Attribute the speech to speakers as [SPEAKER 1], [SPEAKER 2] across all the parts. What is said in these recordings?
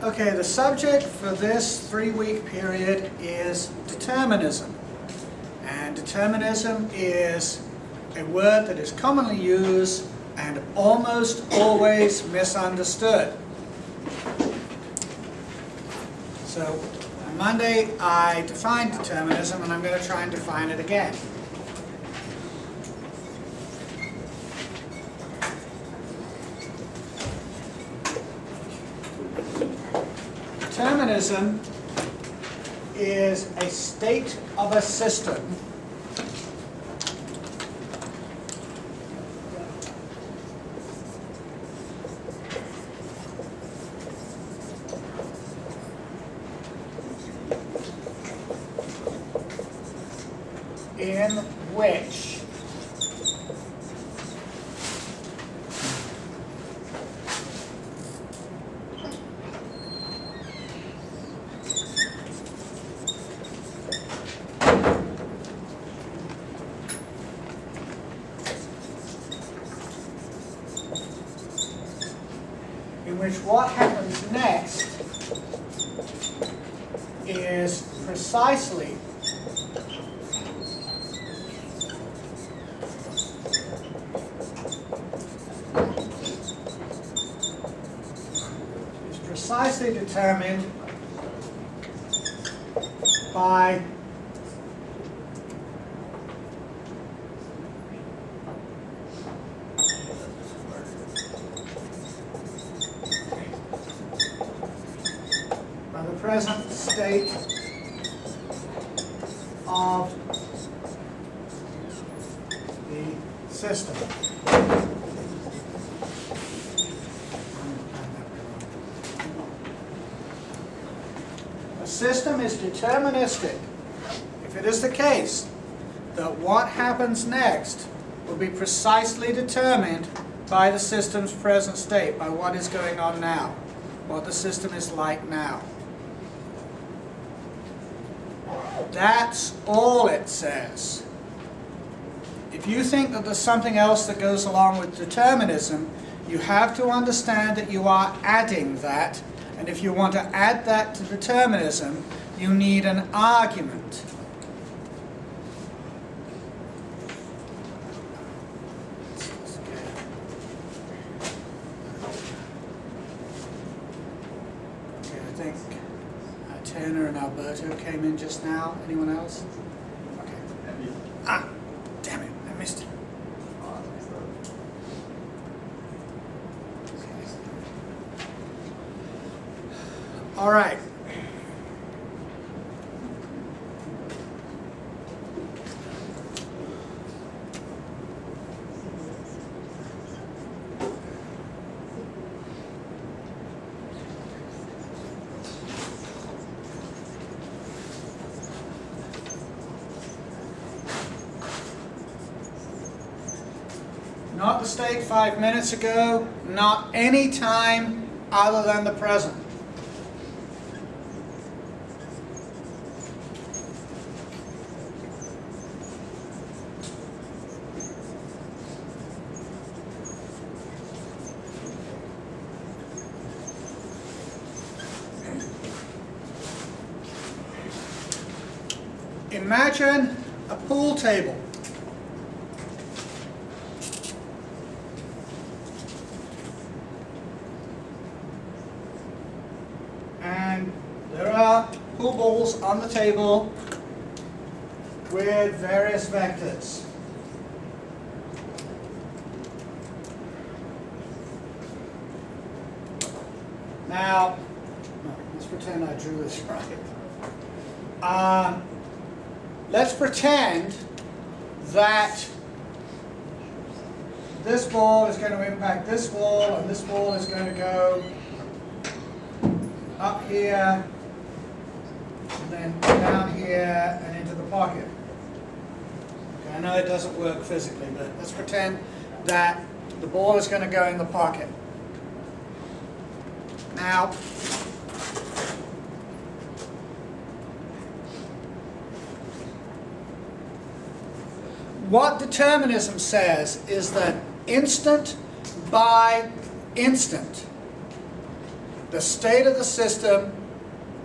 [SPEAKER 1] Okay, the subject for this 3-week period is determinism. And determinism is a word that is commonly used and almost always misunderstood. So, on Monday I defined determinism, and I'm going to try and define it again. Determinism is a state of a system in which what happens next is precisely determined by the present state of the system. A system is deterministic if it is the case that what happens next will be precisely determined by the system's present state, by what is going on now, what the system is like now. That's all it says. If you think that there's something else that goes along with determinism, you have to understand that you are adding that, and if you want to add that to determinism, you need an argument. Okay, I think Turner and Alberto came in just now. Anyone else? Okay. Ah, damn it, I missed it. All right. Not the state 5 minutes ago, not any time other than the present. Imagine a pool table. And there are pool balls on the table with various vectors. Now, let's pretend I drew this right. Let's pretend that this ball is going to impact this ball, and this ball is going to go up here, and then down here, and into the pocket. Okay, I know it doesn't work physically, but let's pretend that the ball is going to go in the pocket. Now, what determinism says is that instant by instant, The state of the system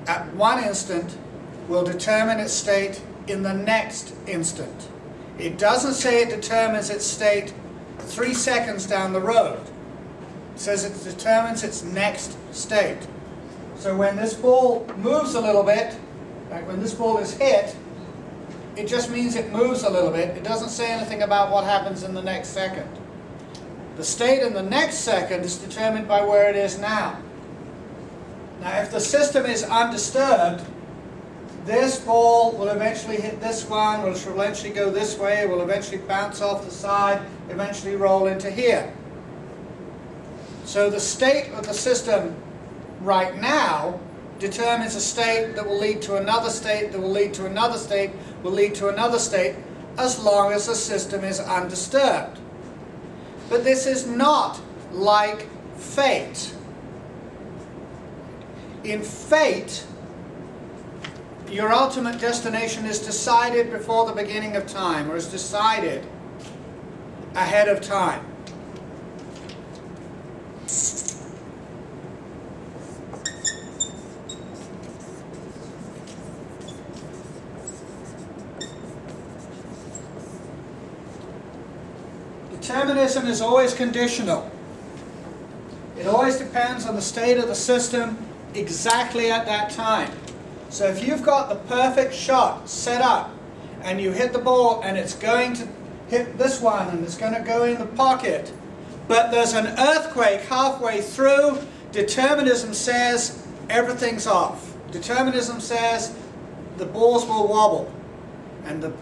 [SPEAKER 1] at one instant will determine its state in the next instant. It doesn't say it determines its state 3 seconds down the road. It says it determines its next state. So when this ball moves a little bit, like when this ball is hit, it just means it moves a little bit. It doesn't say anything about what happens in the next second. The state in the next second is determined by where it is now. Now if the system is undisturbed, this ball will eventually hit this one, which will eventually go this way, will eventually bounce off the side, eventually roll into here. So the state of the system right now determines a state that will lead to another state, that will lead to another state, will lead to another state, as long as the system is undisturbed. But this is not like fate. In fate, your ultimate destination is decided before the beginning of time, or is decided ahead of time. Determinism is always conditional. It always depends on the state of the system exactly at that time. So if you've got the perfect shot set up and you hit the ball and it's going to hit this one and it's going to go in the pocket, but there's an earthquake halfway through, determinism says everything's off. Determinism says the balls will wobble, and the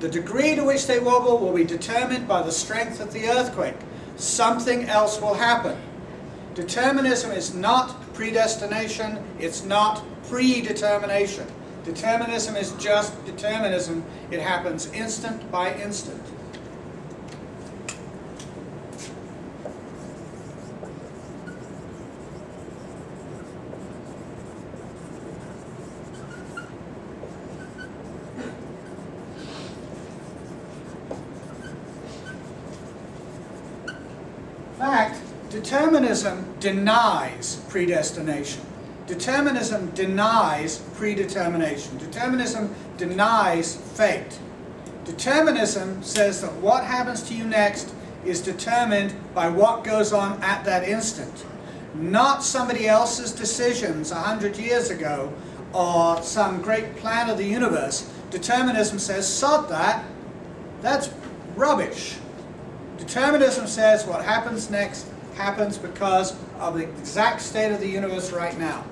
[SPEAKER 1] degree to which they wobble will be determined by the strength of the earthquake. Something else will happen. Determinism is not predestination, it's not predetermination. Determinism is just determinism. It happens instant by instant. In fact, determinism denies predestination. Determinism denies predetermination. Determinism denies fate. Determinism says that what happens to you next is determined by what goes on at that instant, not somebody else's decisions 100 years ago or some great plan of the universe. Determinism says, sod that. That's rubbish. Determinism says what happens next happens because of the exact state of the universe right now.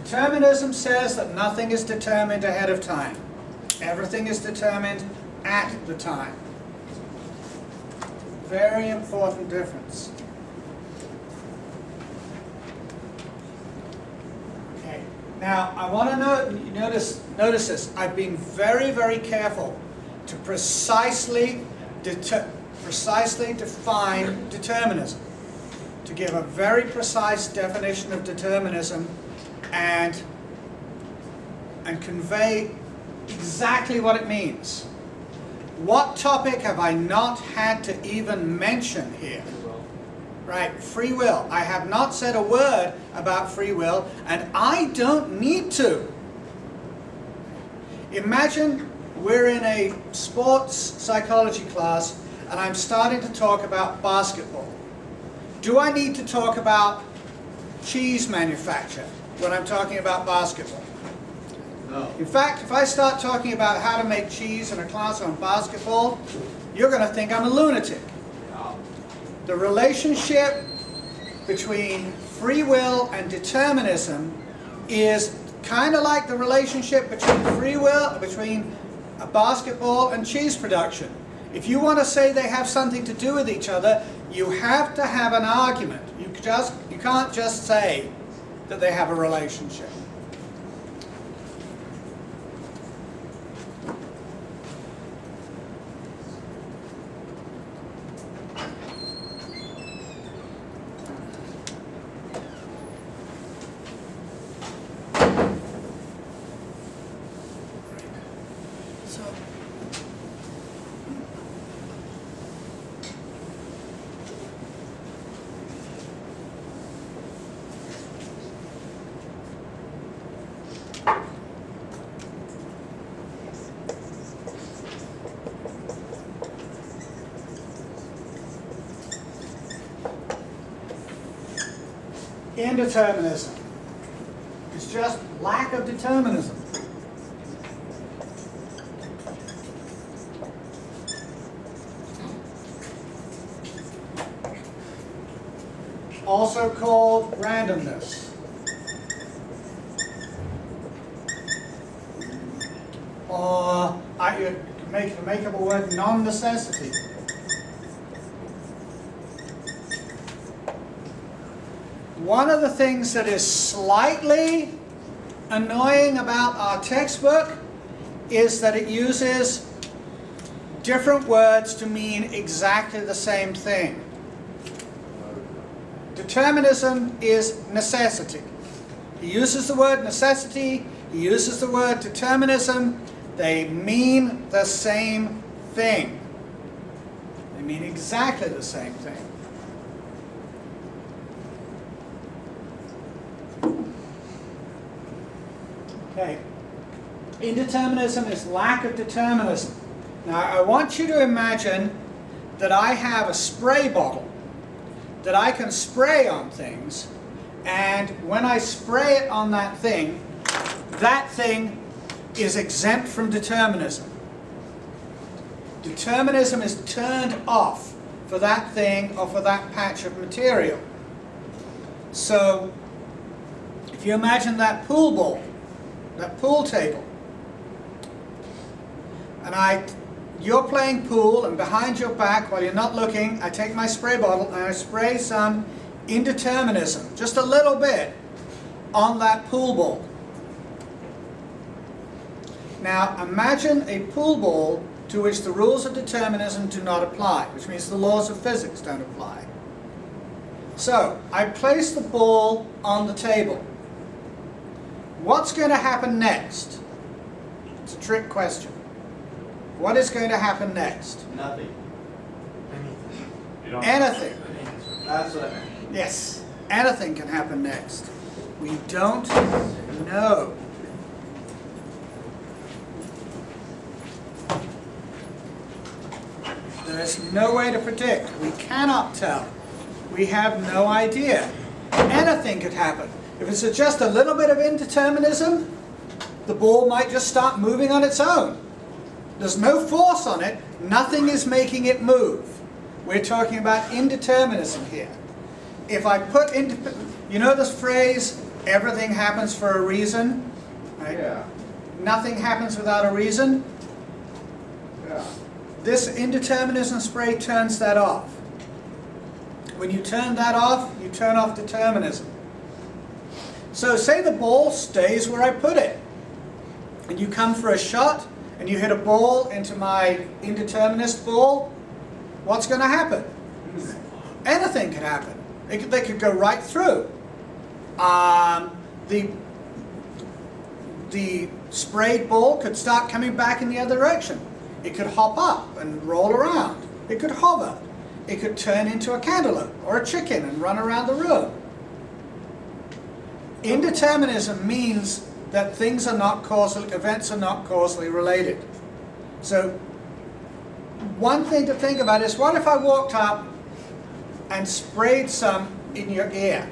[SPEAKER 1] Determinism says that nothing is determined ahead of time. Everything is determined at the time. Very important difference. Okay. Now, I want to notice this. I've been very, very careful to precisely define determinism, to give a very precise definition of determinism and convey exactly what it means. What topic have I not had to even mention here? Right, free will. I have not said a word about free will, and I don't need to. Imagine we're in a sports psychology class and I'm starting to talk about basketball. Do I need to talk about cheese manufacture when I'm talking about basketball?
[SPEAKER 2] No.
[SPEAKER 1] In fact, if I start talking about how to make cheese in a class on basketball, you're going to think I'm a lunatic.
[SPEAKER 2] No.
[SPEAKER 1] The relationship between free will and determinism is kind of like the relationship between free will, between a basketball and cheese production. If you want to say they have something to do with each other, you have to have an argument. You can't just say that they have a relationship. Indeterminism is just lack of determinism. Also called randomness. Or you make up a word, non-necessity. One of the things that is slightly annoying about our textbook is that it uses different words to mean exactly the same thing. Determinism is necessity. He uses the word necessity, he uses the word determinism. They mean the same thing. They mean exactly the same thing. Okay. Indeterminism is lack of determinism. Now I want you to imagine that I have a spray bottle that I can spray on things, and when I spray it on that thing is exempt from determinism. Determinism is turned off for that thing or for that patch of material. So if you imagine that pool ball, that pool table, and you're playing pool, and behind your back, while you're not looking, I take my spray bottle and I spray some indeterminism, just a little bit, on that pool ball. Now imagine a pool ball to which the rules of determinism do not apply, which means the laws of physics don't apply. So I place the ball on the table. What's going to happen next? It's a trick question. What is going to happen next?
[SPEAKER 2] Nothing.
[SPEAKER 1] Anything.
[SPEAKER 2] That's what I meant.
[SPEAKER 1] Yes, anything can happen next. We don't know. There is no way to predict. We cannot tell. We have no idea. Anything could happen. If it's just a little bit of indeterminism, the ball might just start moving on its own. There's no force on it. Nothing is making it move. We're talking about indeterminism here. If I put you know this phrase, everything happens for a reason? Right?
[SPEAKER 2] Yeah.
[SPEAKER 1] Nothing happens without a reason?
[SPEAKER 2] Yeah.
[SPEAKER 1] This indeterminism spray turns that off. When you turn that off, you turn off determinism. So say the ball stays where I put it, and you come for a shot, and you hit a ball into my indeterminist ball, what's going to happen? Anything could happen. They could go right through. The sprayed ball could start coming back in the other direction. It could hop up and roll around. It could hover. It could turn into a cantaloupe or a chicken and run around the room. Indeterminism means that things are not causal, events are not causally related. So one thing to think about is, what if I walked up and sprayed some in your ear?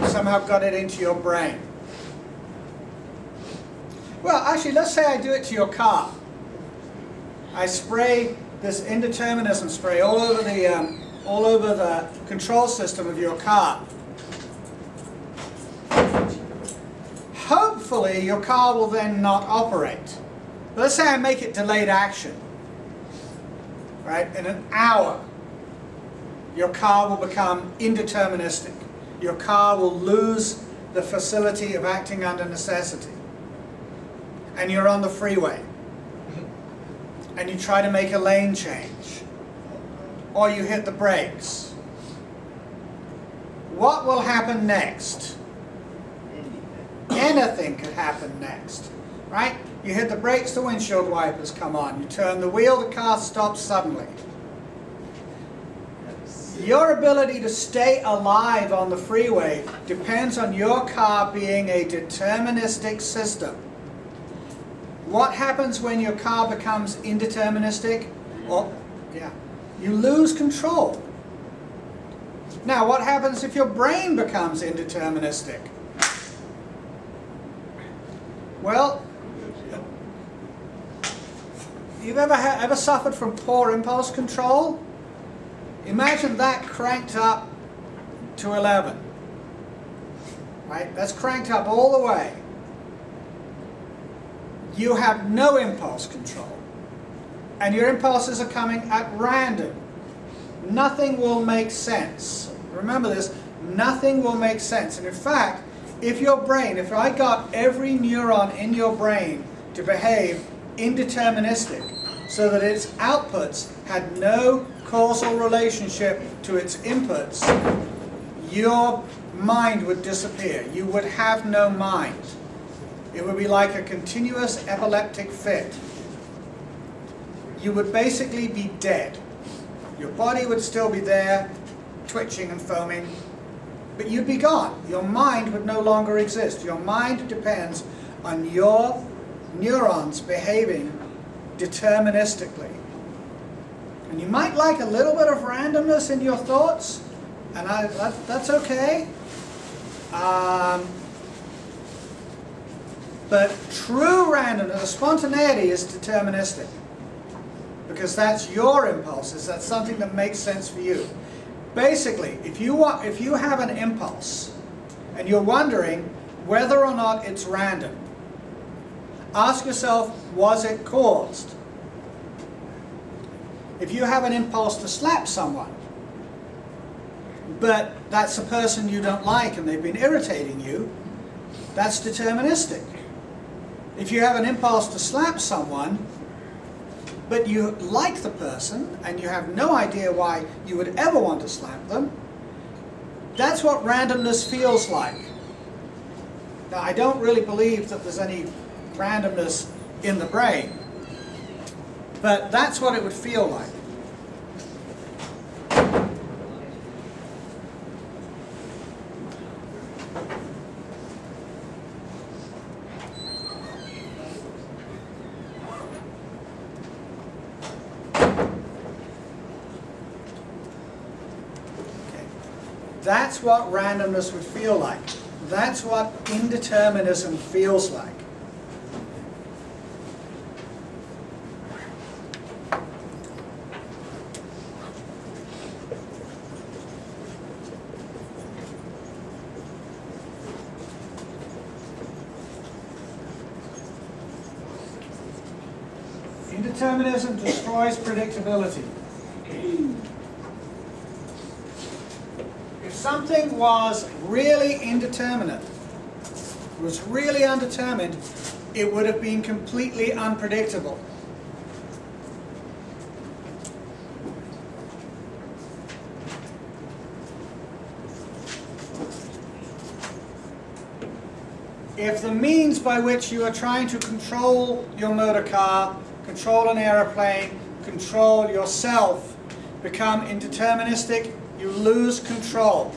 [SPEAKER 1] Somehow got it into your brain. Well, actually, let's say I do it to your car. I spray this indeterminism spray all over the all over the control system of your car. Hopefully your car will then not operate. But let's say I make it delayed action. Right? In an hour, your car will become indeterministic. Your car will lose the facility of acting under necessity. And you're on the freeway. And you try to make a lane change. Or you hit the brakes. What will happen next? Anything could happen next. Right? You hit the brakes, the windshield wipers come on. You turn the wheel, the car stops suddenly. Your ability to stay alive on the freeway depends on your car being a deterministic system. What happens when your car becomes indeterministic? Well, you lose control. Now, what happens if your brain becomes indeterministic? Well, you've ever suffered from poor impulse control? Imagine that cranked up to 11. Right? That's cranked up all the way. You have no impulse control. And your impulses are coming at random. Nothing will make sense. Remember this, nothing will make sense. And in fact, if I got every neuron in your brain to behave indeterministic, so that its outputs had no causal relationship to its inputs, your mind would disappear. You would have no mind. It would be like a continuous epileptic fit. You would basically be dead. Your body would still be there, twitching and foaming, but you'd be gone. Your mind would no longer exist. Your mind depends on your neurons behaving deterministically. And you might like a little bit of randomness in your thoughts, and that's okay. But true randomness, spontaneity, is deterministic. Because that's your impulses, that's something that makes sense for you. Basically, if you have an impulse, and you're wondering whether or not it's random, ask yourself, was it caused? If you have an impulse to slap someone, but that's a person you don't like and they've been irritating you, that's deterministic. If you have an impulse to slap someone, but you like the person and you have no idea why you would ever want to slap them, that's what randomness feels like. Now, I don't really believe that there's any randomness in the brain, but that's what it would feel like. That's what randomness would feel like. That's what indeterminism feels like. Indeterminism destroys predictability. If something was really indeterminate, was really undetermined, it would have been completely unpredictable. If the means by which you are trying to control your motor car, control an aeroplane, control yourself become indeterministic, you lose control.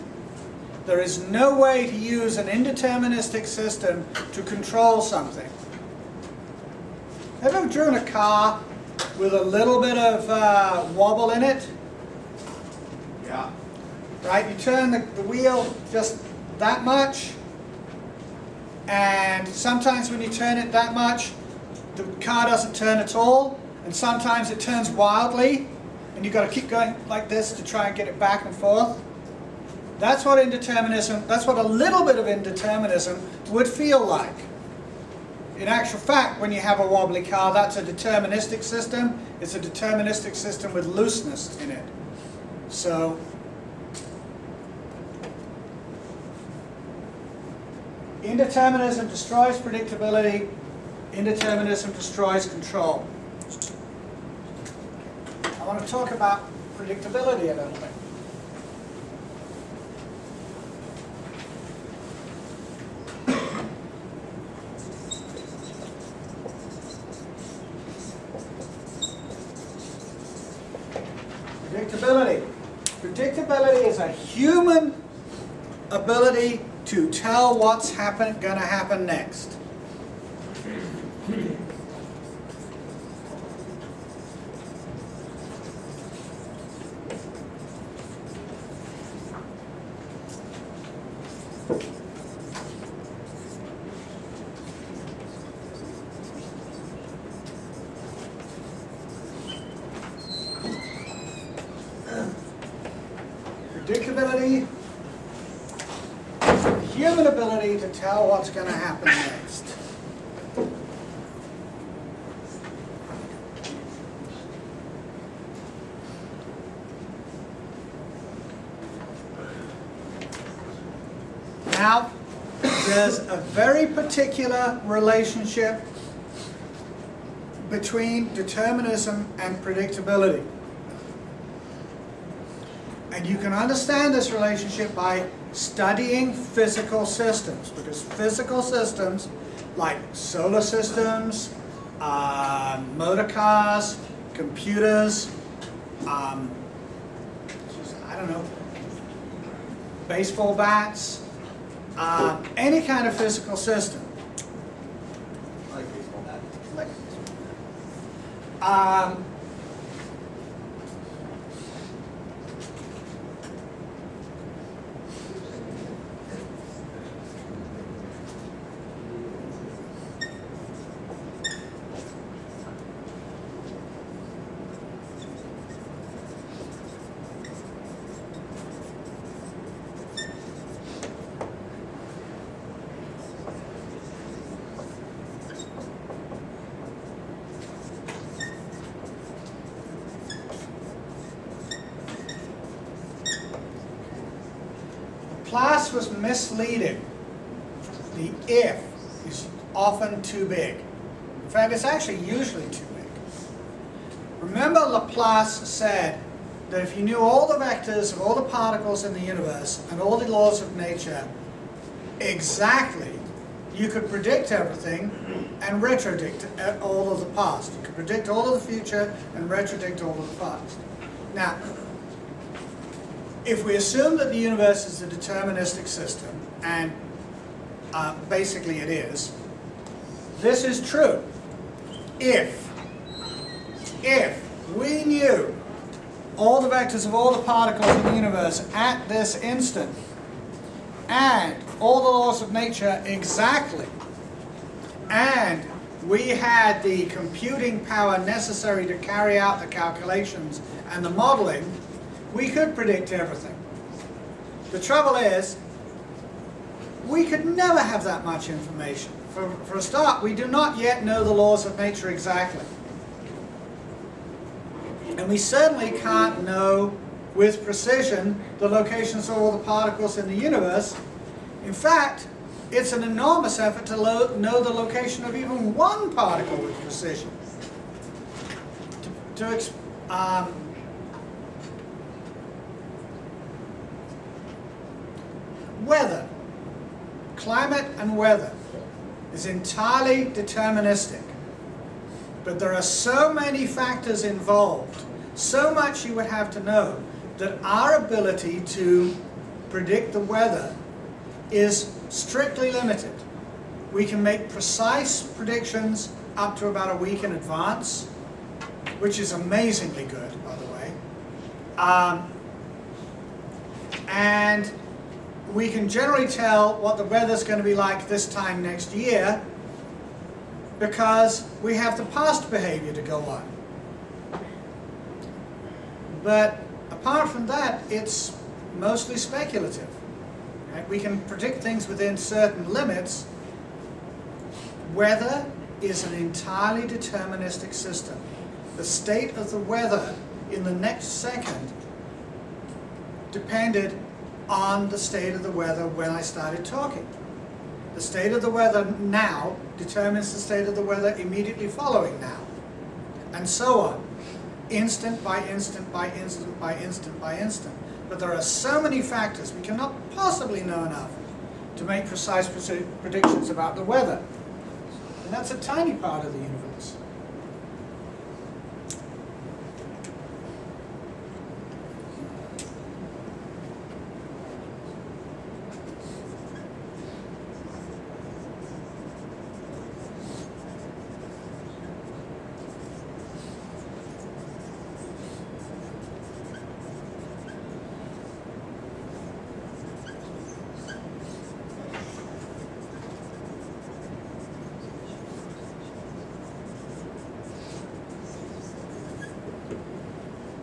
[SPEAKER 1] There is no way to use an indeterministic system to control something. Have you ever driven a car with a little bit of wobble in it?
[SPEAKER 2] Yeah.
[SPEAKER 1] Right? You turn the wheel just that much, and sometimes when you turn it that much, the car doesn't turn at all, and sometimes it turns wildly. and you've got to keep going like this to try and get it back and forth. That's what indeterminism, that's what a little bit of indeterminism would feel like. In actual fact, when you have a wobbly car, that's a deterministic system. It's a deterministic system with looseness in it. So, indeterminism destroys predictability. Indeterminism destroys control. I want to talk about predictability a little bit. Predictability. Predictability is a human ability to tell what's going to happen next. Predictability is the human ability to tell what's going to happen next. Now, there's a very particular relationship between determinism and predictability. And you can understand this relationship by studying physical systems, because physical systems like solar systems, motor cars, computers, I don't know, baseball bats, any kind of physical system.
[SPEAKER 2] Like baseball bat.
[SPEAKER 1] Like, um, Laplace was misleading. The if is often too big. In fact, it's actually usually too big. Remember, Laplace said that if you knew all the vectors of all the particles in the universe and all the laws of nature exactly, you could predict everything and retrodict all of the past. You could predict all of the future and retrodict all of the past. Now, if we assume that the universe is a deterministic system, and basically it is, this is true. If we knew all the vectors of all the particles in the universe at this instant, and all the laws of nature exactly, and we had the computing power necessary to carry out the calculations and the modeling, we could predict everything. The trouble is, we could never have that much information. For a start, we do not yet know the laws of nature exactly. And we certainly can't know with precision the locations of all the particles in the universe. In fact, it's an enormous effort to know the location of even one particle with precision. Weather, climate and weather is entirely deterministic. But there are so many factors involved, so much you would have to know, that our ability to predict the weather is strictly limited. We can make precise predictions up to about a week in advance, which is amazingly good, by the way. And we can generally tell what the weather's going to be like this time next year because we have the past behavior to go on. But apart from that, it's mostly speculative. Right? We can predict things within certain limits. Weather is an entirely deterministic system. The state of the weather in the next second depended on the state of the weather when I started talking. The state of the weather now determines the state of the weather immediately following now. And so on. Instant by instant by instant by instant by instant. But there are so many factors, we cannot possibly know enough to make precise predictions about the weather. And that's a tiny part of the universe.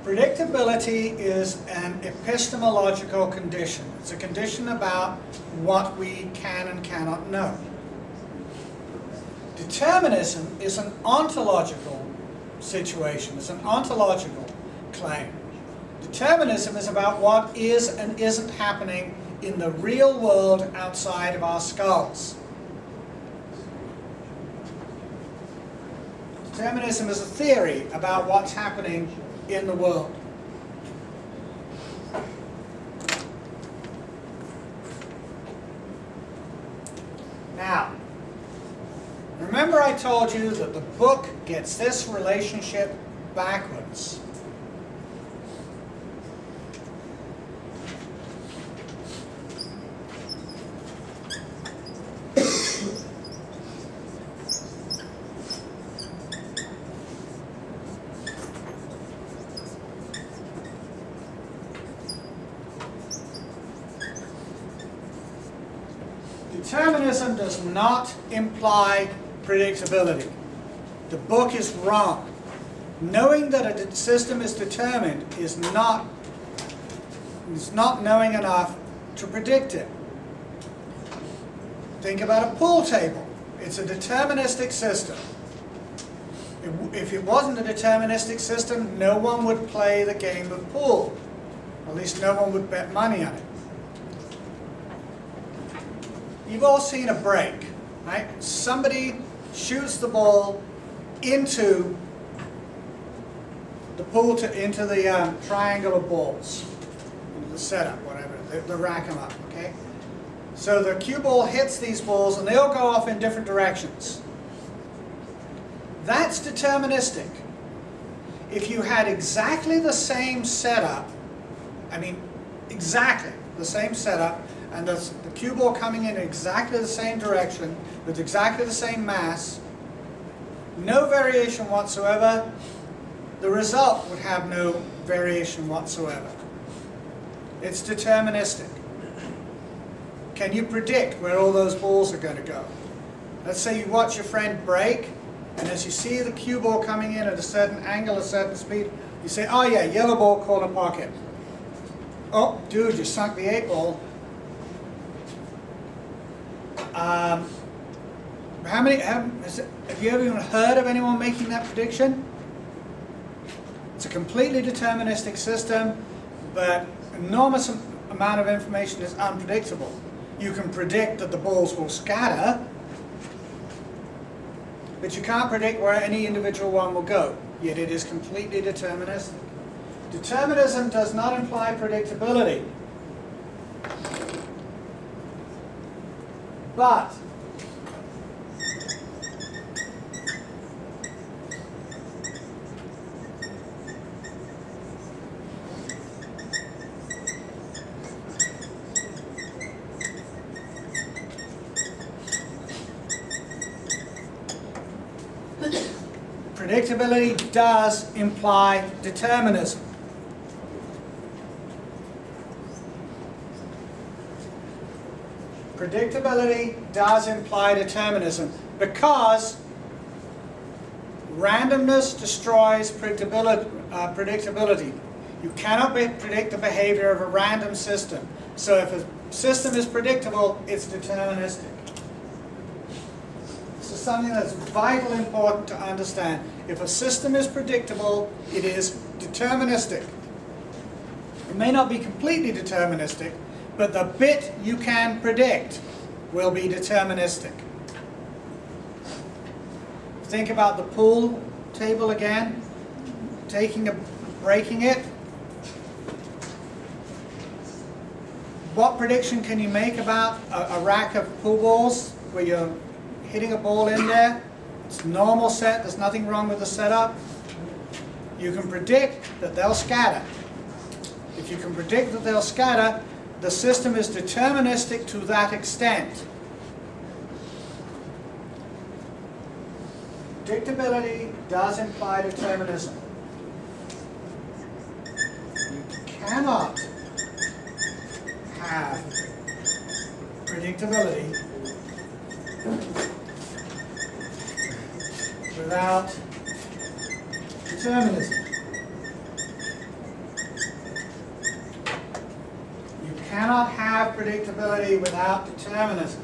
[SPEAKER 1] Predictability is an epistemological condition. It's a condition about what we can and cannot know. Determinism is an ontological situation. It's an ontological claim. Determinism is about what is and isn't happening in the real world outside of our skulls. Determinism is a theory about what's happening in the world. Now, remember I told you that the book gets this relationship backwards. Determinism does not imply predictability. The book is wrong. Knowing that a system is determined is not knowing enough to predict it. Think about a pool table. It's a deterministic system. If it wasn't a deterministic system, no one would play the game of pool. At least no one would bet money on it. You've all seen a break, right? Somebody shoots the ball into the pool, into the triangle of balls, into the setup, whatever, the rack 'em up, okay? So the cue ball hits these balls and they all go off in different directions. That's deterministic. If you had exactly the same setup, I mean exactly the same setup, and the cue ball coming in exactly the same direction, with exactly the same mass, no variation whatsoever, the result would have no variation whatsoever. It's deterministic. Can you predict where all those balls are going to go? Let's say you watch your friend break, and as you see the cue ball coming in at a certain angle, a certain speed, you say, oh yeah, yellow ball, corner pocket. Oh, dude, you sunk the 8 ball. Have you ever even heard of anyone making that prediction? It's a completely deterministic system, but enormous amount of information is unpredictable. You can predict that the balls will scatter, but you can't predict where any individual one will go, yet it is completely deterministic. Determinism does not imply predictability, but predictability does imply determinism. Predictability does imply determinism because randomness destroys predictability. You cannot predict the behavior of a random system. So if a system is predictable, it's deterministic. This is something that's vitally important to understand. If a system is predictable, it is deterministic. It may not be completely deterministic, but the bit you can predict will be deterministic. Think about the pool table again. Breaking it. What prediction can you make about a rack of pool balls where you're hitting a ball in there? It's a normal set, there's nothing wrong with the setup. You can predict that they'll scatter. If you can predict that they'll scatter, the system is deterministic to that extent. Predictability does imply determinism. You cannot have predictability without determinism. You cannot have predictability without determinism.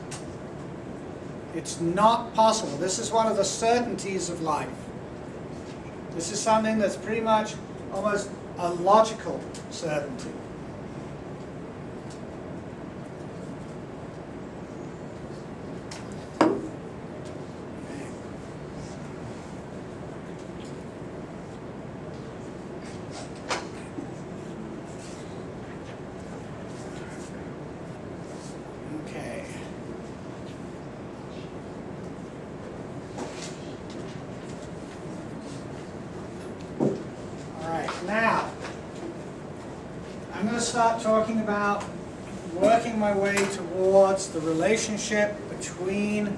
[SPEAKER 1] It's not possible. This is one of the certainties of life. This is something that's pretty much almost a logical certainty. Now, I'm going to start talking about working my way towards the relationship between,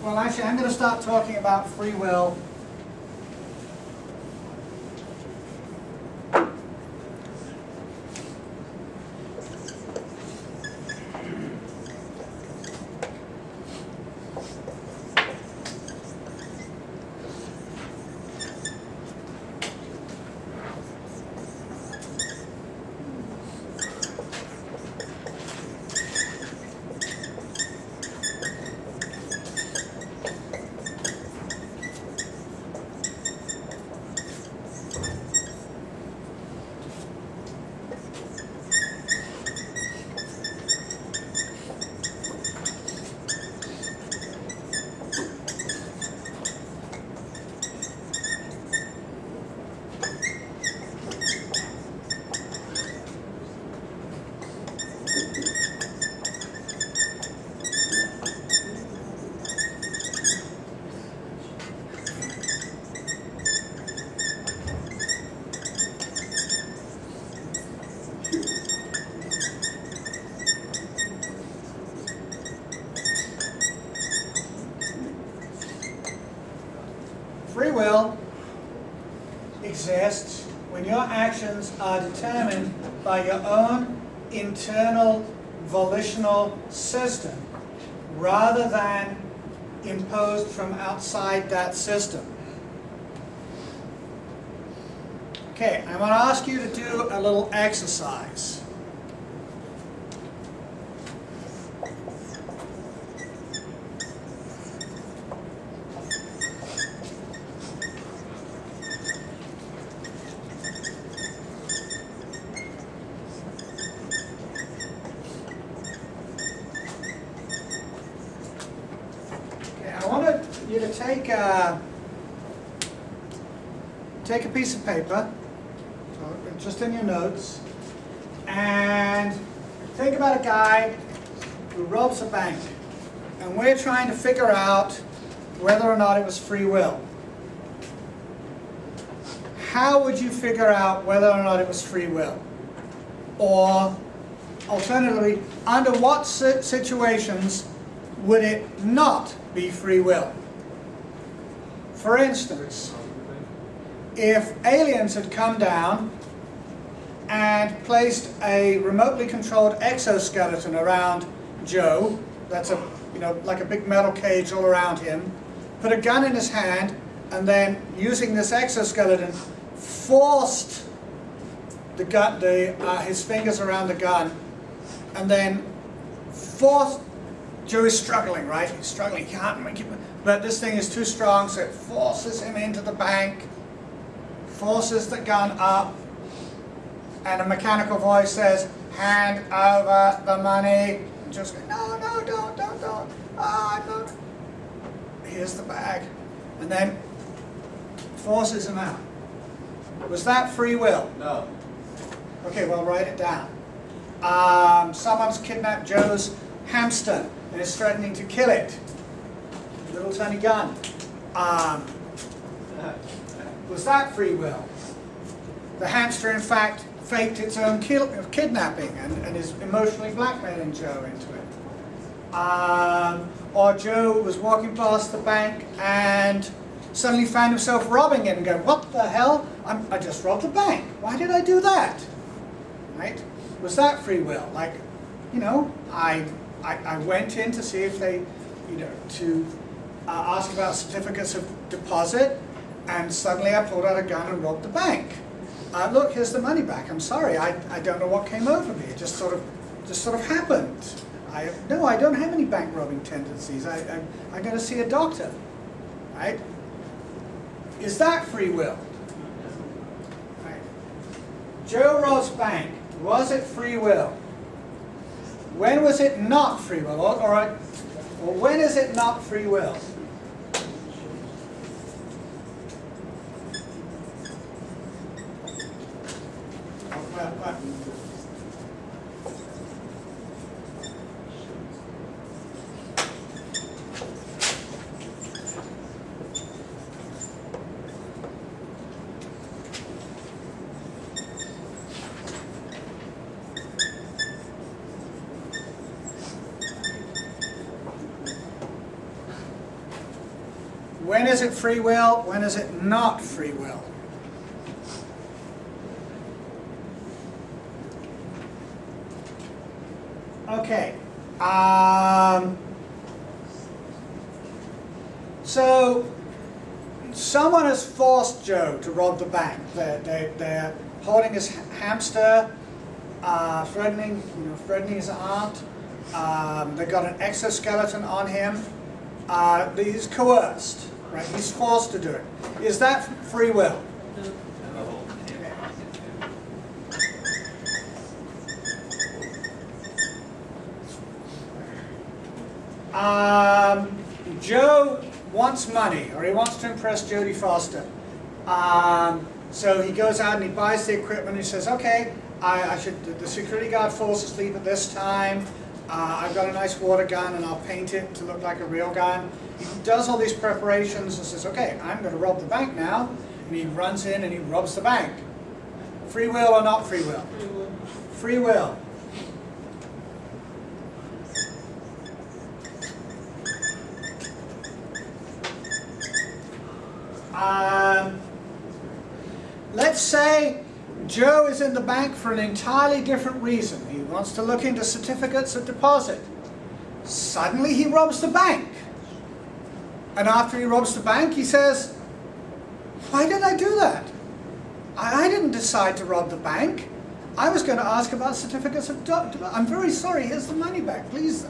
[SPEAKER 1] well actually I'm going to start talking about free will exists when your actions are determined by your own internal volitional system rather than imposed from outside that system. Okay, I'm going to ask you to do a little exercise. You to take a piece of paper, just in your notes, and think about a guy who robs a bank, and we're trying to figure out whether or not it was free will. How would you figure out whether or not it was free will? Or, alternatively, under what situations would it not be free will? For instance, if aliens had come down and placed a remotely controlled exoskeleton around Joe, that's like a big metal cage all around him, put a gun in his hand and then using this exoskeleton forced the gun, his fingers around the gun, and then forced. Joe is struggling, right? He's struggling. He can't make it, but this thing is too strong, so it forces him into the bank, forces the gun up, and a mechanical voice says, "Hand over the money." And Joe's going, "No, no, don't. Ah, I'm not." Here's the bag, and then forces him out. Was that free will?
[SPEAKER 2] No.
[SPEAKER 1] Okay, well, write it down. Someone's kidnapped Joe's hamster and is threatening to kill it. Little tiny gun. Was that free will? The hamster, in fact, faked its own kidnapping and is emotionally blackmailing Joe into it. Or Joe was walking past the bank and suddenly found himself robbing it and going, "What the hell? I just robbed the bank. Why did I do that?" Right? Was that free will? Like, you know, I went in to see if they, you know, to ask about certificates of deposit, and suddenly I pulled out a gun and robbed the bank. Look, here's the money back. I'm sorry, I don't know what came over me. It just sort of happened. No, I don't have any bank robbing tendencies. I got to see a doctor, right? Is that free will? Right. Joe robs bank. Was it free will? When was it not free will? All right. Well, when is it not free will? When is it free will? When is it not free will? Okay. So someone has forced Joe to rob the bank. They're holding his hamster, threatening his aunt. They've got an exoskeleton on him. He's coerced, right? He's forced to do it. Is that free will? Joe wants money, or he wants to impress Jodie Foster. So he goes out and he buys the equipment and he says, "Okay, the security guard falls asleep at this time. I've got a nice water gun and I'll paint it to look like a real gun." He does all these preparations and says, "Okay, I'm going to rob the bank now." And he runs in and he robs the bank. Free will or not free will? Free will. Let's say Joe is in the bank for an entirely different reason. He wants to look into certificates of deposit. Suddenly he robs the bank. And after he robs the bank, he says, "Why did I do that? I didn't decide to rob the bank. I was going to ask about certificates of deposit. I'm very sorry, here's the money back. Please,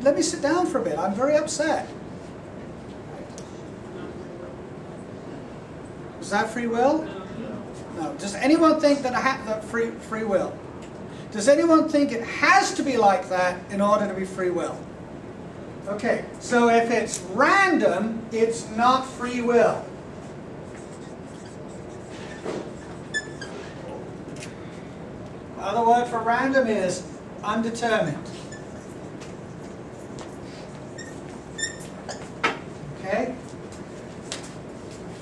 [SPEAKER 1] let me sit down for a bit. I'm very upset." Is that free will? No. Does anyone think that free will? Does anyone think it has to be like that in order to be free will? Okay, so if it's random, it's not free will. Another word for random is undetermined. Okay?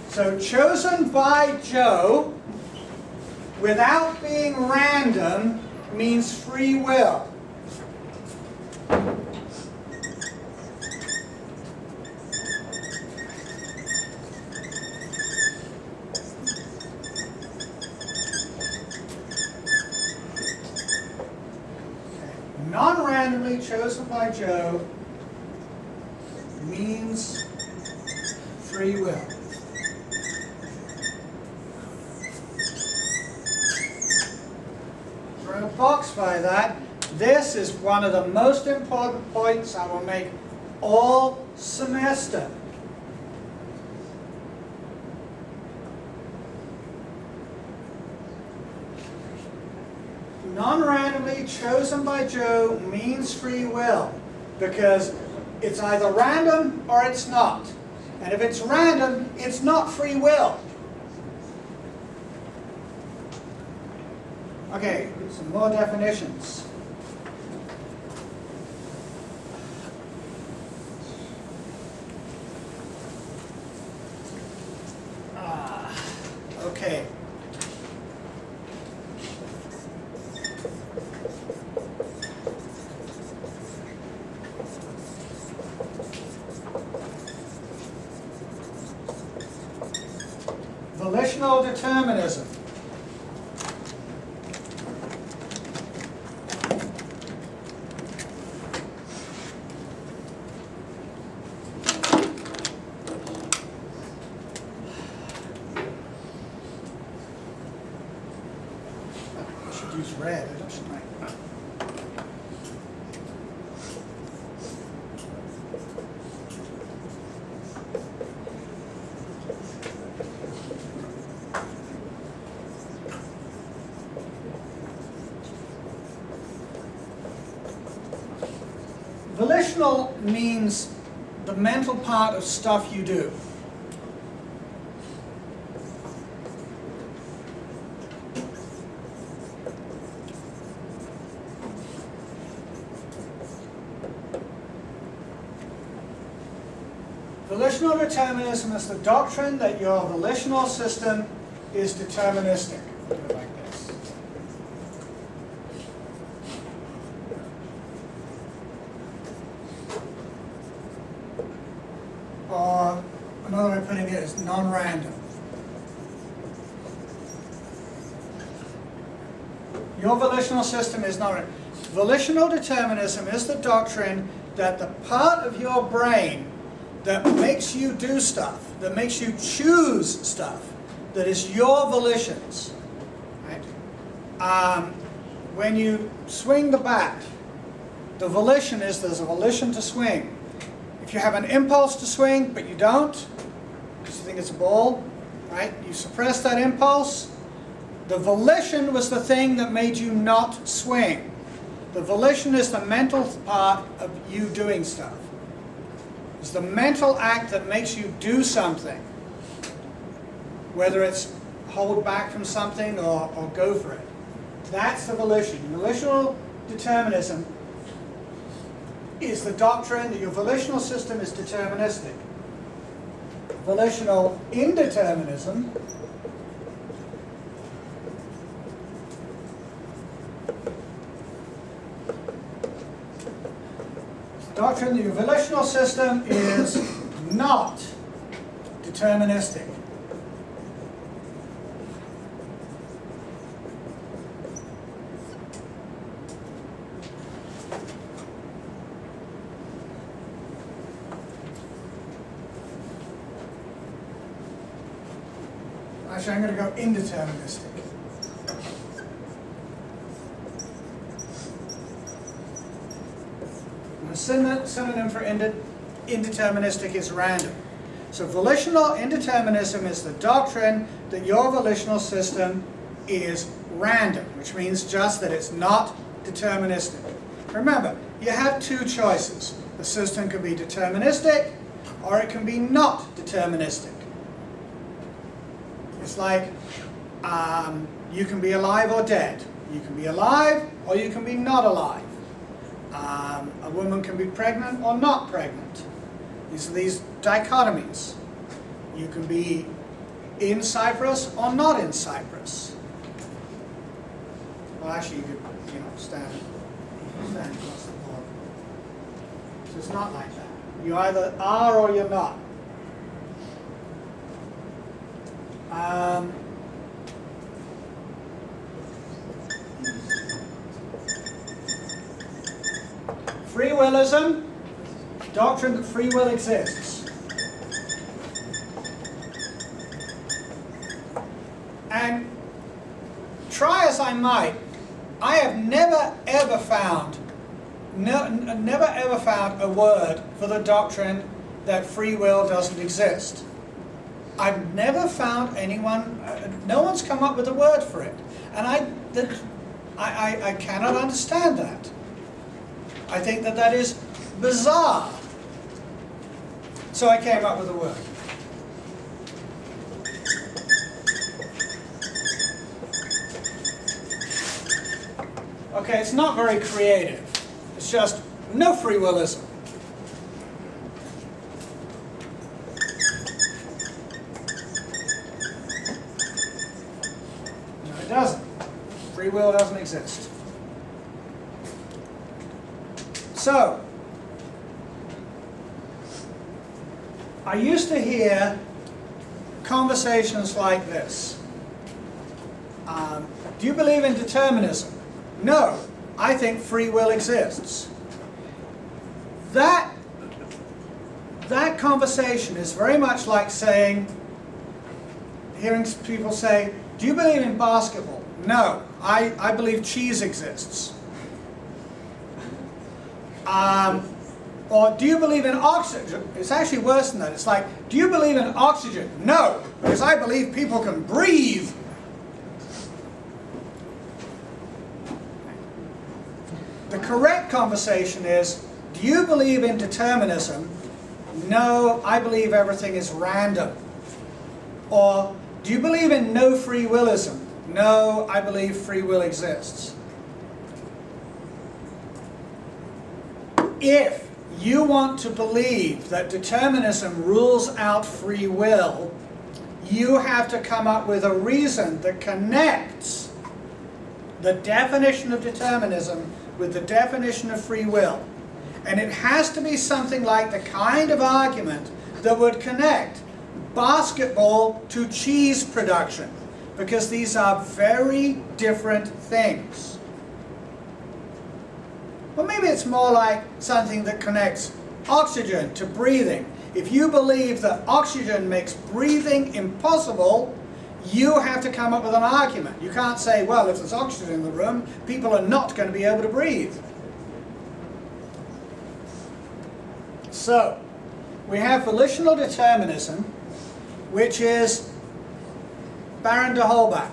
[SPEAKER 1] So chosen by Joe without being random means free will. Non-randomly chosen by Joe means free will. put a box by that. This is one of the most important points I will make all semester. Non-randomly chosen by Joe means free will, because it's either random or it's not. And if it's random, it's not free will. Okay, some more definitions. Okay. Volitional determinism. I should use red, shouldn't I? Volitional means the mental part of stuff you do. Volitional determinism is the doctrine that your volitional system is deterministic. Put it like this. Or another way of putting it is non-random. Your volitional system is not random. Volitional determinism is the doctrine that the part of your brain that makes you do stuff, that makes you choose stuff, that is your volitions. Right? When you swing the bat, the volition is there's a volition to swing. If you have an impulse to swing, but you don't, because you think it's a ball, right? You suppress that impulse. The volition was the thing that made you not swing. The volition is the mental part of you doing stuff. It's the mental act that makes you do something, whether it's hold back from something or go for it. That's the volition. Volitional determinism is the doctrine that your volitional system is deterministic. Volitional indeterminism doctrine that your volitional system is not deterministic. Actually, I'm going to go indeterministic. A synonym for indeterministic is random. So volitional indeterminism is the doctrine that your volitional system is random, which means just that it's not deterministic. Remember, you have two choices. The system can be deterministic or it can be not deterministic. It's like you can be alive or dead. You can be alive or you can be not alive. A woman can be pregnant or not pregnant. These are these dichotomies. You can be in Cyprus or not in Cyprus. Well, actually, you could, stand across the border. So it's not like that. You either are or you're not. Free willism, doctrine that free will exists. And try as I might, I have never ever found a word for the doctrine that free will doesn't exist. I've never found anyone, no one's come up with a word for it. And I cannot understand that. I think that that is bizarre. So I came up with a word. Okay, it's not very creative. It's just no free willism. No, it doesn't. Free will doesn't exist. So, I used to hear conversations like this. Do you believe in determinism? No, I think free will exists. That conversation is very much like saying, hearing people say, do you believe in basketball? No, I believe cheese exists. Or do you believe in oxygen? It's actually worse than that. It's like, do you believe in oxygen? No, because I believe people can breathe. The correct conversation is, do you believe in determinism? No, I believe everything is random. Or, do you believe in no free willism? No, I believe free will exists. If you want to believe that determinism rules out free will, you have to come up with a reason that connects the definition of determinism with the definition of free will. And it has to be something like the kind of argument that would connect basketball to cheese production, because these are very different things. Well, maybe it's more like something that connects oxygen to breathing. If you believe that oxygen makes breathing impossible, you have to come up with an argument. You can't say, well, if there's oxygen in the room, people are not going to be able to breathe. So, we have volitional determinism, which is Baron de Holbach.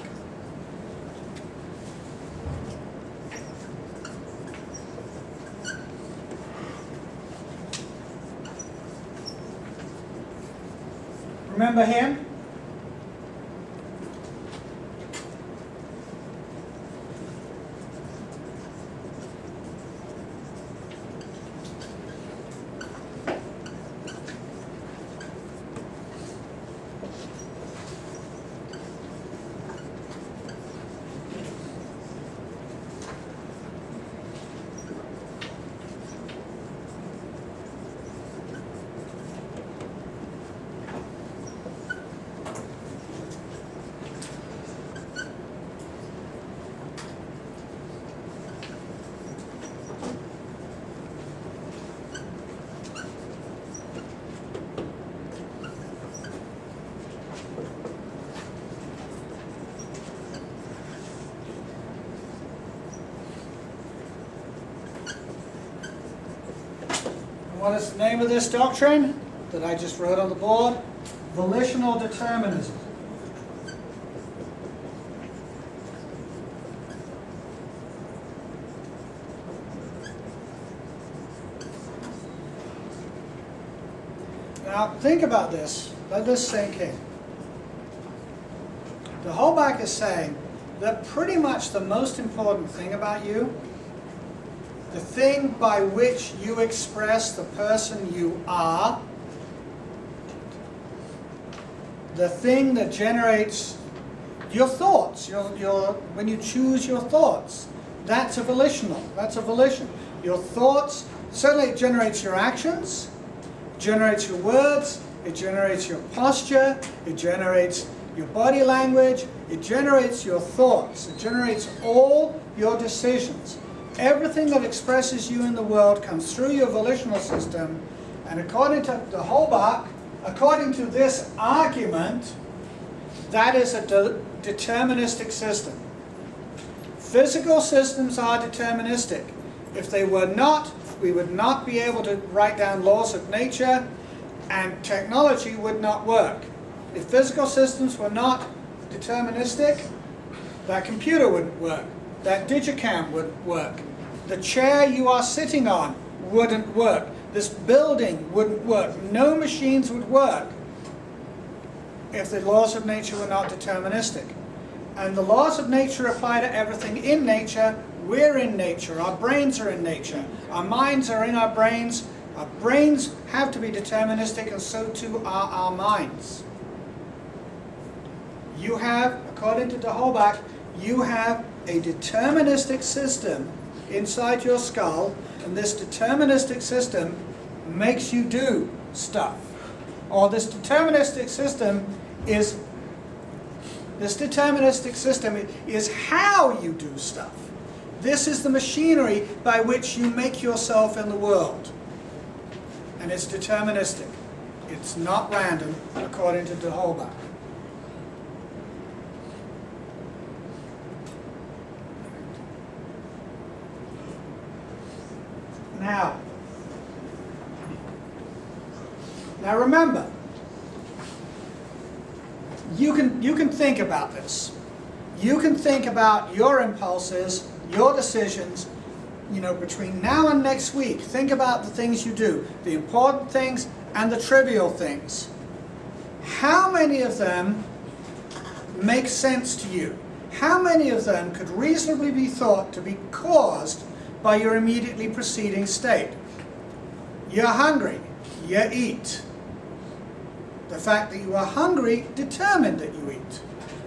[SPEAKER 1] Remember him? What is the name of this doctrine that I just wrote on the board? Volitional Determinism. Now think about this. Let this sink in. De Holbach is saying that pretty much the most important thing about you, the thing by which you express the person you are, the thing that generates your thoughts, when you choose your thoughts, that's a volitional, that's a volition. Your thoughts, certainly it generates your actions, generates your words, it generates your posture, it generates your body language, it generates your thoughts, it generates all your decisions. Everything that expresses you in the world comes through your volitional system, and according to de Holbach, according to this argument, that is a deterministic system. Physical systems are deterministic. If they were not, we would not be able to write down laws of nature, and technology would not work. If physical systems were not deterministic, that computer wouldn't work, that digicam wouldn't work, the chair you are sitting on wouldn't work, this building wouldn't work, no machines would work if the laws of nature were not deterministic. And the laws of nature apply to everything in nature. We're in nature, our brains are in nature, our minds are in our brains have to be deterministic, and so too are our minds. You have, according to de Holbach, you have a deterministic system inside your skull, and this deterministic system makes you do stuff. Or this deterministic system is how you do stuff. This is the machinery by which you make yourself in the world. And it's deterministic. It's not random, according to de Holbach. Now remember, you can think about this. You can think about your impulses, your decisions, between now and next week. Think about the things you do, the important things and the trivial things. How many of them make sense to you? How many of them could reasonably be thought to be caused by your immediately preceding state? You're hungry, you eat. The fact that you are hungry determined that you eat.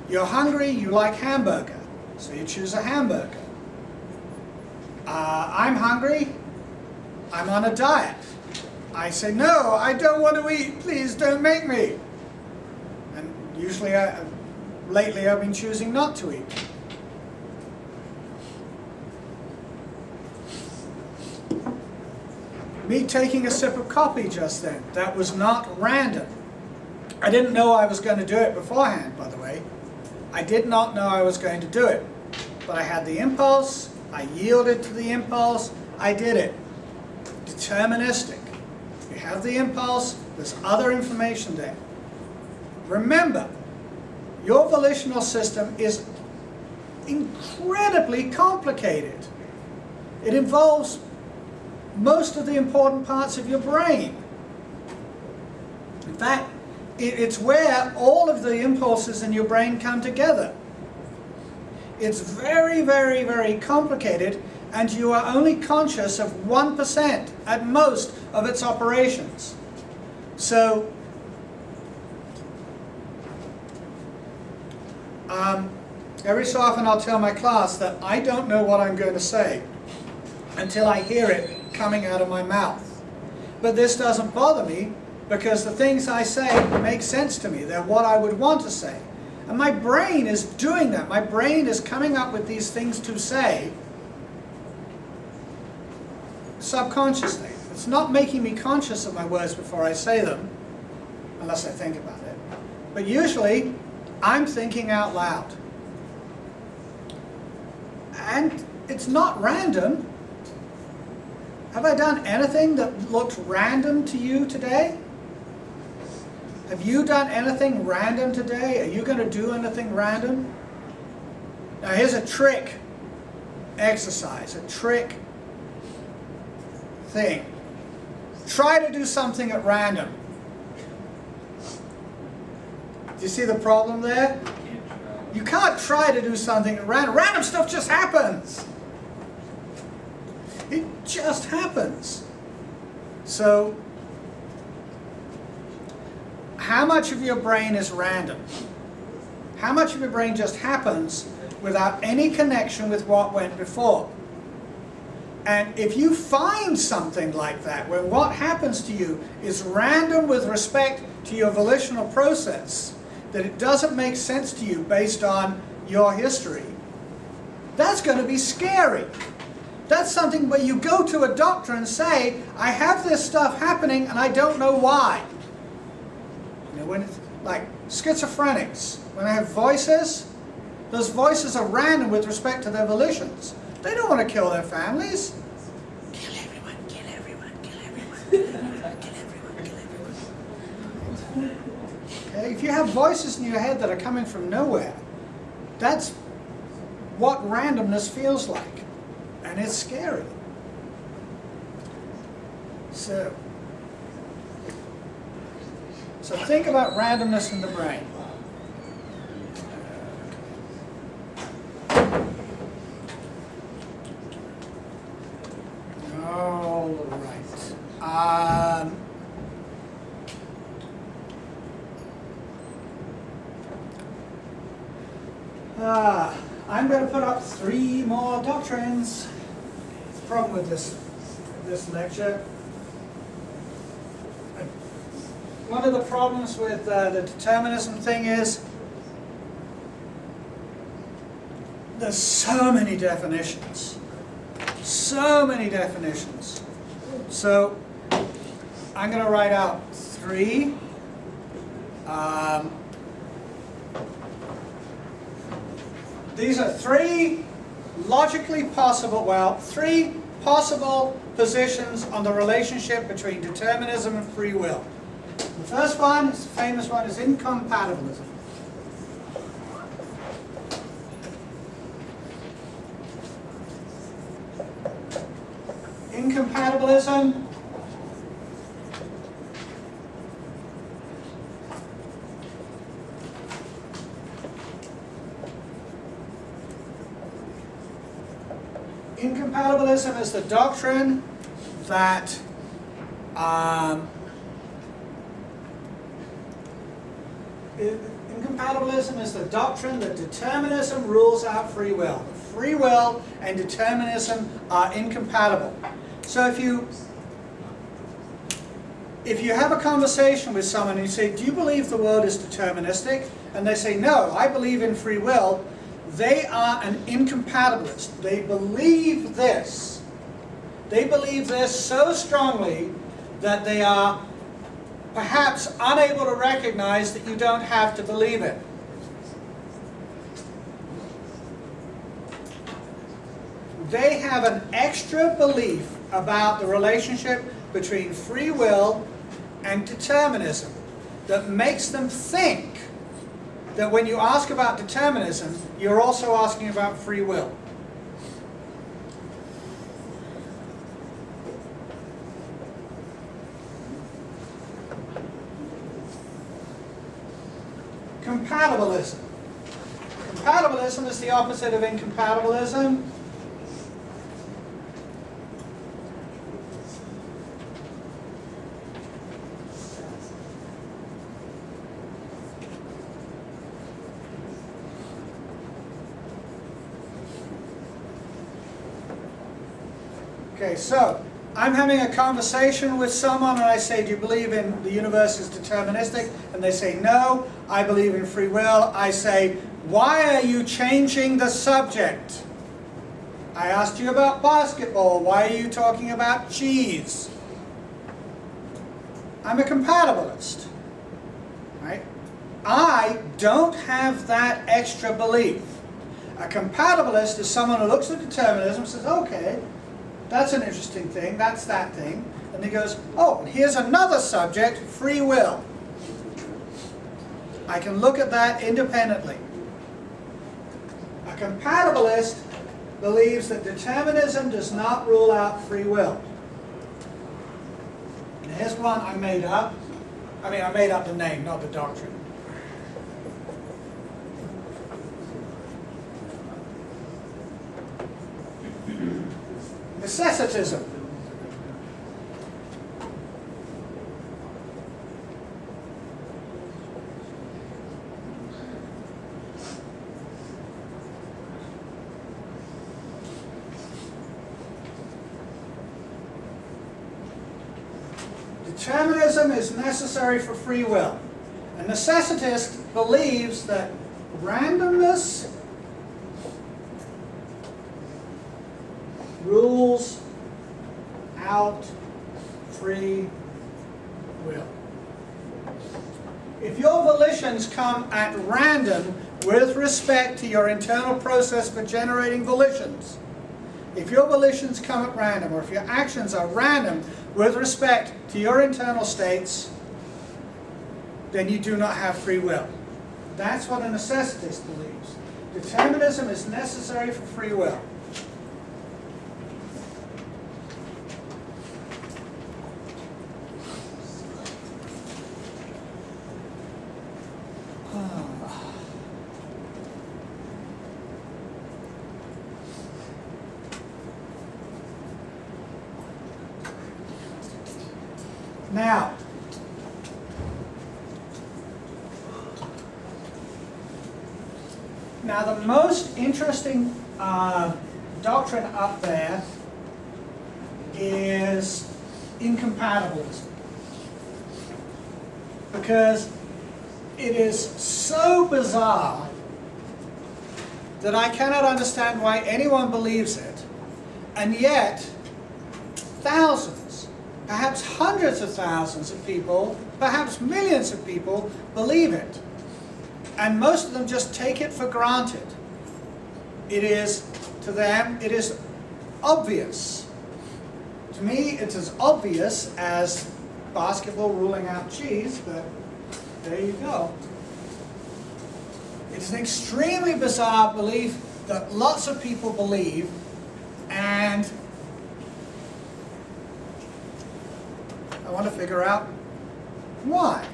[SPEAKER 1] You're hungry, you like hamburger, so you choose a hamburger. I'm hungry, I'm on a diet. I say, no, I don't want to eat, please don't make me. And usually, lately I've been choosing not to eat. Me taking a sip of coffee just then, that was not random. I didn't know I was going to do it beforehand, by the way. I did not know I was going to do it. But I had the impulse, I yielded to the impulse, I did it. Deterministic. You have the impulse, there's other information there. Remember, your volitional system is incredibly complicated. It involves most of the important parts of your brain. In fact, it's where all of the impulses in your brain come together. It's very, very, very complicated, and you are only conscious of 1% at most of its operations. So, every so often I'll tell my class that I don't know what I'm going to say until I hear it coming out of my mouth. But this doesn't bother me, because the things I say make sense to me. They're what I would want to say. And my brain is doing that. My brain is coming up with these things to say subconsciously. It's not making me conscious of my words before I say them, unless I think about it. But usually, I'm thinking out loud. And it's not random. Have I done anything that looked random to you today? Have you done anything random today? Are you going to do anything random? Now here's a trick exercise, a trick thing. Try to do something at random. Do you see the problem there? You can't try to do something at random. Random stuff just happens. It just happens. So, how much of your brain is random? How much of your brain just happens without any connection with what went before? And if you find something like that, where what happens to you is random with respect to your volitional process, that it doesn't make sense to you based on your history, that's going to be scary. That's something where you go to a doctor and say, I have this stuff happening and I don't know why. You know, when it's like schizophrenics, when they have voices, Those voices are random with respect to their volitions. They don't want to kill their families. Kill everyone, kill everyone, kill everyone, kill everyone, kill everyone. Okay? If you have voices in your head that are coming from nowhere, that's what randomness feels like. And it's scary. So think about randomness in the brain. All right. I'm going to put up 3 more doctrines. The problem with this lecture. One of the problems with the determinism thing is there's so many definitions. So many definitions. So I'm going to write out 3. These are 3 logically possible, well, 3 possible positions on the relationship between determinism and free will. The first one, the famous one, is incompatibilism. Incompatibilism Incompatibilism is the doctrine that Incompatibilism is the doctrine that determinism rules out free will. Free will and determinism are incompatible. So if you have a conversation with someone and you say, do you believe the world is deterministic? And they say, no, I believe in free will. They are an incompatibilist. They believe this. They believe this so strongly that they are perhaps unable to recognize that you don't have to believe it. They have an extra belief about the relationship between free will and determinism that makes them think that when you ask about determinism, you're also asking about free will. Compatibilism. Compatibilism is the opposite of incompatibilism. Okay, so I'm having a conversation with someone and I say, do you believe in the universe is deterministic? And they say, no, I believe in free will. I say, why are you changing the subject? I asked you about basketball. Why are you talking about cheese? I'm a compatibilist. Right? I don't have that extra belief. A compatibilist is someone who looks at determinism and says, okay, that's an interesting thing, that's that thing. And he goes, oh, here's another subject, free will. I can look at that independently. A compatibilist believes that determinism does not rule out free will. And here's one I made up. I mean, I made up the name, not the doctrine. Necesitism. Determinism is necessary for free will. A necessitist believes that randomness rules out free will. If your volitions come at random with respect to your internal process for generating volitions. If your volitions come at random, or if your actions are random with respect to your internal states, then you do not have free will. That's what a necessitist believes. Determinism is necessary for free will. Now the most interesting doctrine up there is Incompatibilism, because it is so bizarre that I cannot understand why anyone believes it, and yet thousands, perhaps hundreds of thousands of people, perhaps millions of people believe it. And most of them just take it for granted. It is, to them, it is obvious. To me, it's as obvious as basketball ruling out cheese, but there you go. It's an extremely bizarre belief that lots of people believe, and I want to figure out why.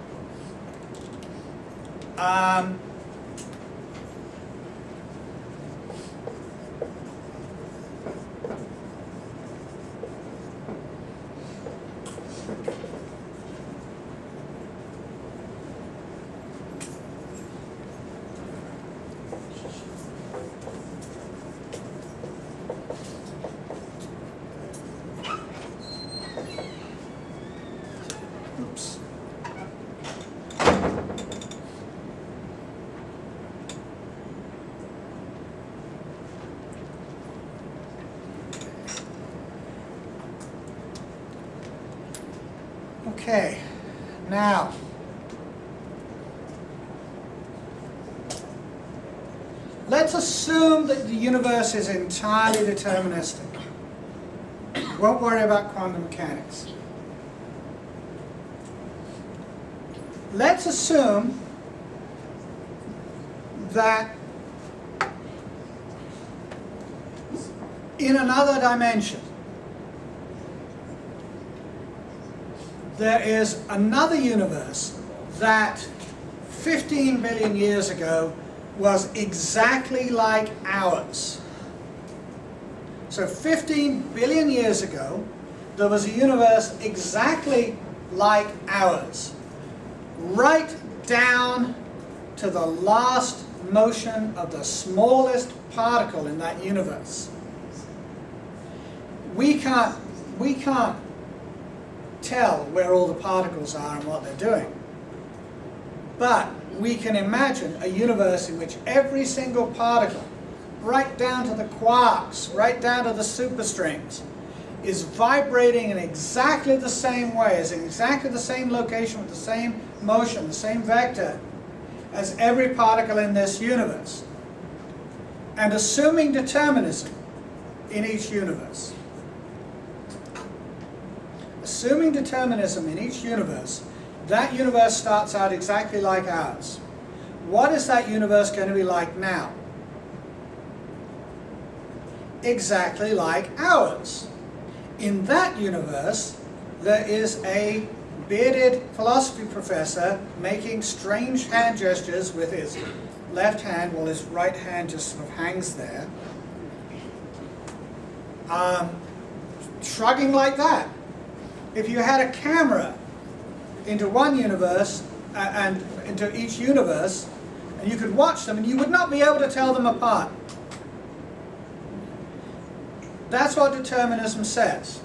[SPEAKER 1] Oops. Okay, now, let's assume that the universe is entirely deterministic. Won't worry about quantum mechanics. Let's assume that in another dimension, there is another universe that 15 billion years ago was exactly like ours. So 15 billion years ago, there was a universe exactly like ours, right down to the last motion of the smallest particle in that universe. We can't tell where all the particles are and what they're doing. But we can imagine a universe in which every single particle, right down to the quarks, right down to the superstrings, is vibrating in exactly the same way, is in exactly the same location with the same motion, the same vector, as every particle in this universe. And assuming determinism in each universe. Assuming determinism in each universe, that universe starts out exactly like ours. What is that universe going to be like now? Exactly like ours. In that universe, there is a bearded philosophy professor making strange hand gestures with his left hand while his right hand just sort of hangs there. Shrugging like that. If you had a camera into one universe and into each universe, and you could watch them, and you would not be able to tell them apart. That's what determinism says.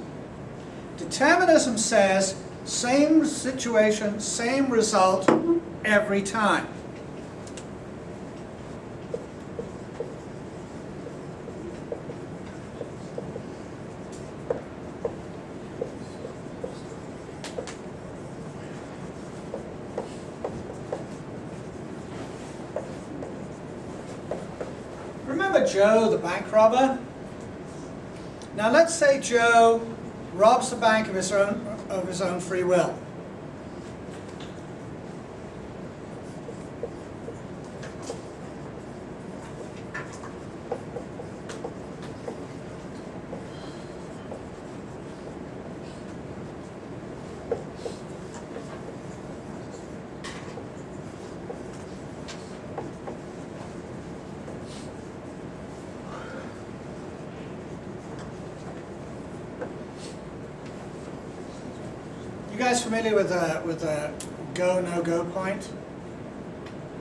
[SPEAKER 1] Determinism says same situation, same result every time. Joe, the bank robber? Now let's say Joe robs the bank of his own free will. You guys familiar with a go, no-go point?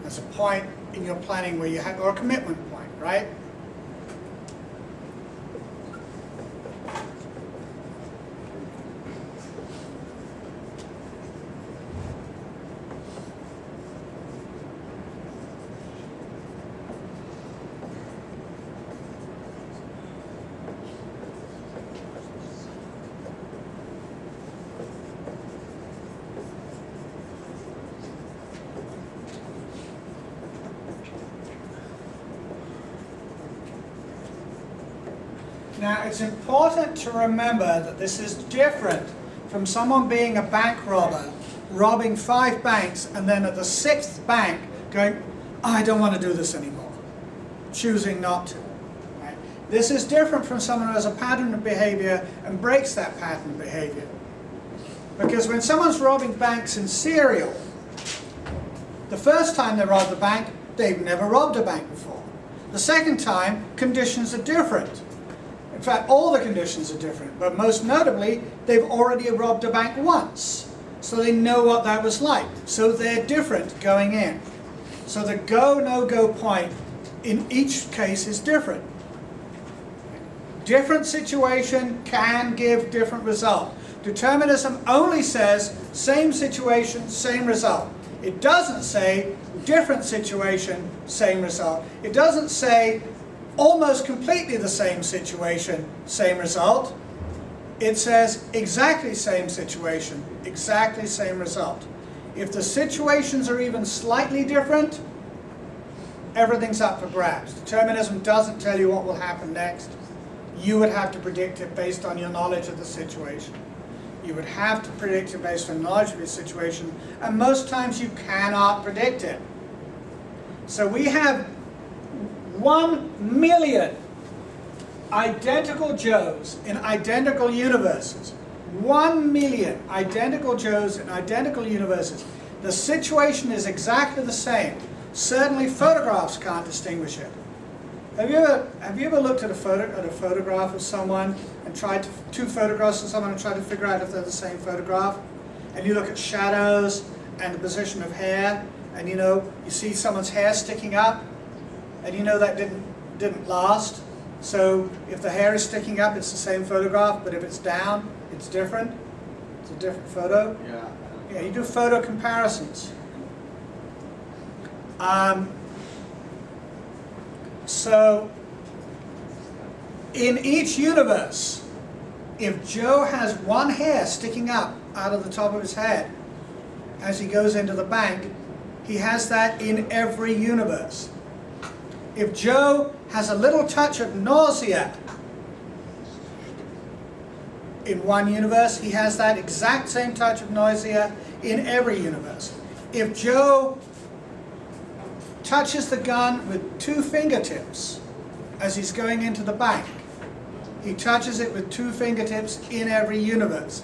[SPEAKER 1] That's a point in your planning where you have, or a commitment point, right? Now, it's important to remember that this is different from someone being a bank robber, robbing 5 banks, and then at the 6th bank going, I don't want to do this anymore, choosing not to. Right? This is different from someone who has a pattern of behavior and breaks that pattern of behavior. Because when someone's robbing banks in serial, the first time they rob the bank, they've never robbed a bank before. The second time, conditions are different. In fact, all the conditions are different, but most notably, they've already robbed a bank once, so they know what that was like. So they're different going in. So the go, no-go point in each case is different. Different situation can give different result. Determinism only says same situation, same result. It doesn't say different situation, same result. It doesn't say almost completely the same situation, same result. It says exactly same situation, exactly same result. If the situations are even slightly different, everything's up for grabs. Determinism doesn't tell you what will happen next. You would have to predict it based on your knowledge of the situation. You would have to predict it based on knowledge of your situation, and most times you cannot predict it. So we have 1 million identical Joes in identical universes. 1 million identical Joes in identical universes. The situation is exactly the same. Certainly photographs can't distinguish it. Have you ever looked at a photograph of someone and tried to, 2 photographs of someone and tried to figure out if they're the same photograph? And you look at shadows and the position of hair, and you see someone's hair sticking up, and you know that didn't last. So if the hair is sticking up, it's the same photograph, but if it's down, it's different. It's a different photo. Yeah, you do photo comparisons. So in each universe, if Joe has 1 hair sticking up out of the top of his head as he goes into the bank, he has that in every universe. If Joe has a little touch of nausea in one universe, he has that exact same touch of nausea in every universe. If Joe touches the gun with 2 fingertips as he's going into the bank, he touches it with 2 fingertips in every universe.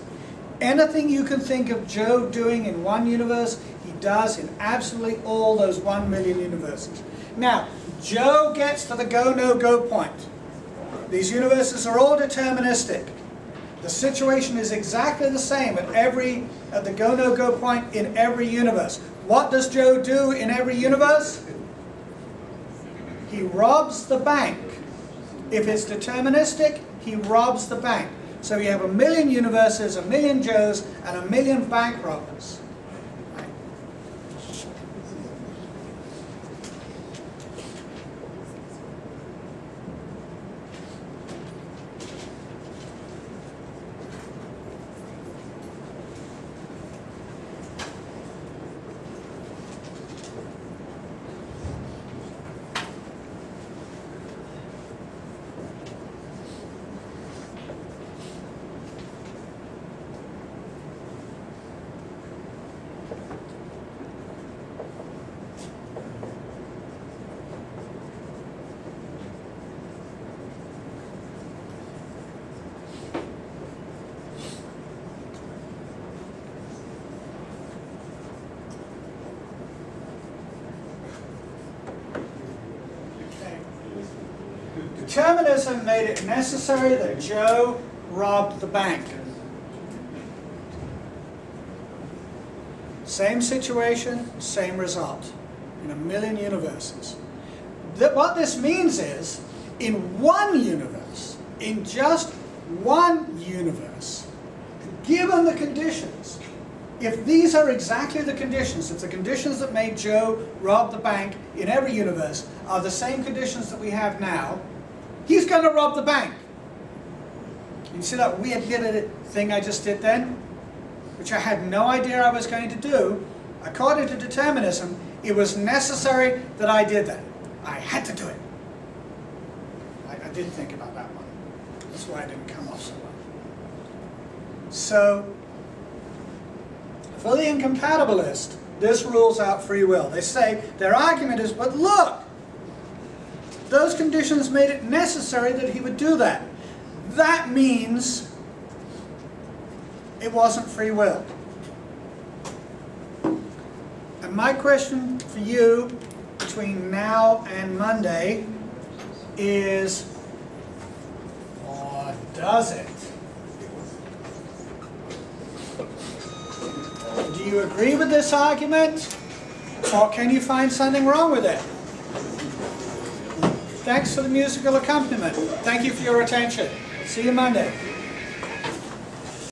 [SPEAKER 1] Anything you can think of Joe doing in one universe, he does in absolutely all those 1 million universes. Now, Joe gets to the go, no-go point. These universes are all deterministic. The situation is exactly the same at the go, no-go point in every universe. What does Joe do in every universe? He robs the bank. If it's deterministic, he robs the bank. So you have 1 million universes, 1 million Joes, and 1 million bank robbers. Determinism made it necessary that Joe robbed the bank. Same situation, same result, in a million universes. What this means is, in one universe, in just one universe, given the conditions, if these are exactly the conditions, if the conditions that made Joe rob the bank in every universe are the same conditions that we have now, he's going to rob the bank. You see that weird little thing I just did then? Which I had no idea I was going to do. According to determinism, it was necessary that I did that. I had to do it. I did think about that one. That's why it didn't come off so well. So, for the incompatibilist, this rules out free will. They say, their argument is, but look, those conditions made it necessary that he would do that. That means it wasn't free will. And my question for you between now and Monday is, or does it? Do you agree with this argument, or can you find something wrong with it? Thanks for the musical accompaniment. Thank you for your attention. See you Monday.